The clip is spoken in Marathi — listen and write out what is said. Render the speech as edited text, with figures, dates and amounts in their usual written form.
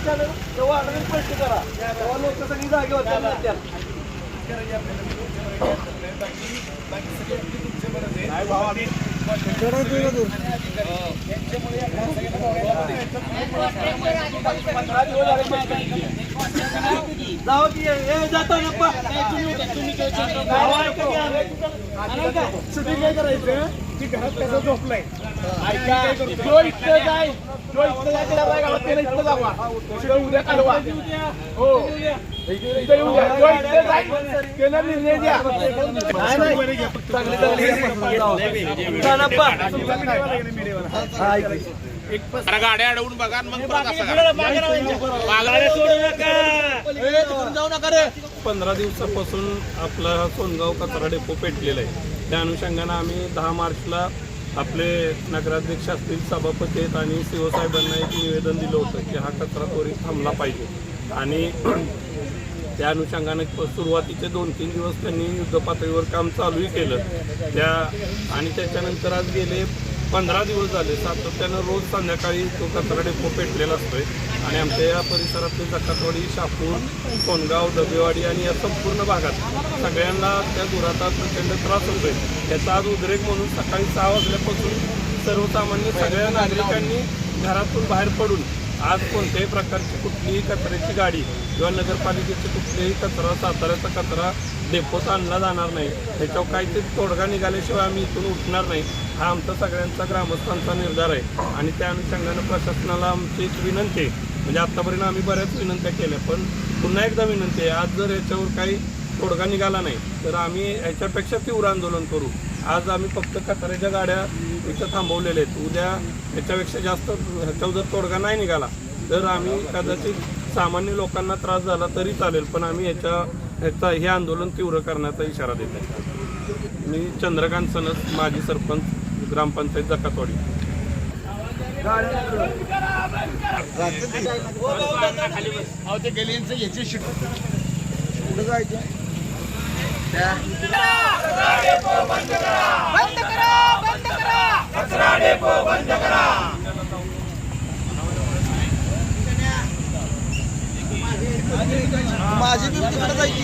झालं तेव्हा ऑर्डर स्पष्ट करा, तेव्हा लोक सगळी जागे होत्या. जाऊ की जाता शूटिंग काय करायचं की घरात त्याचा झोपलाय जो इथं जाय इथं जावा उद्या काढवा हो त्याला निर्णय द्या. गाड्या अडवून बघा मग जाऊ नका रे. 15 दिवसापासून आपला सोनगाव कचरा डेपो पेटलेला आहे. त्या अनुषंगानं आम्ही 10 मार्चला आपले नगराध्यक्ष असतील, सभापती आहेत आणि सीओ साहेबांना एक निवेदन दिलं होतं की हा कचरा त्वरित थांबला पाहिजे. आणि त्या अनुषंगाने सुरुवातीचे 2-3 दिवस त्यांनी युद्धपातळीवर काम चालूही केलं. आणि त्याच्यानंतर आज गेले 15 दिवस झाले सातत्यानं रोज संध्याकाळी तो कचरा डेपो पेटलेला असतोय. आणि आमच्या या परिसरातले जकातवाडी, शापूर, सोनगाव, डबेवाडी आणि या संपूर्ण भागात सगळ्यांना त्या धुराचा प्रचंड त्रास होतोय. त्याचा आज उद्रेक म्हणून सकाळी 6 वाजल्यापासून सर्वसामान्य सगळ्या नागरिकांनी घरातून बाहेर पडून आज कोणत्याही प्रकारची कुठलीही कचऱ्याची गाडी किंवा नगरपालिकेचे कुठलेही कचरा, साताऱ्याचा कचरा डेपोत आणला जाणार नाही. त्याच्यावर काहीतरी तोडगा निघाल्याशिवाय आम्ही इथून उठणार नाही, हा आमचा सगळ्यांचा ग्रामस्थांचा निर्धार आहे. आणि त्या अनुषंगानं प्रशासनाला आमची एक विनंती आहे, म्हणजे आत्तापर्यंत आम्ही बऱ्याच विनंत्या केल्या, पण पुन्हा एकदा विनंती आहे, आज जर याच्यावर काही तोडगा निघाला नाही तर आम्ही याच्यापेक्षा तीव्र आंदोलन करू. आज आम्ही फक्त कचऱ्याच्या गाड्या इथं थांबवलेल्या आहेत. उद्या याच्यापेक्षा जास्त ह्याच्यावर जर तोडगा नाही निघाला तर आम्ही कदाचित सामान्य लोकांना त्रास झाला तरी चालेल, पण आम्ही हे आंदोलन तीव्र करण्याचा इशारा देत आहे. मी चंद्रकांत सनस, माजी सरपंच, ग्रामपंचायत जकातवाडी. माझी बी तिकडे जायची.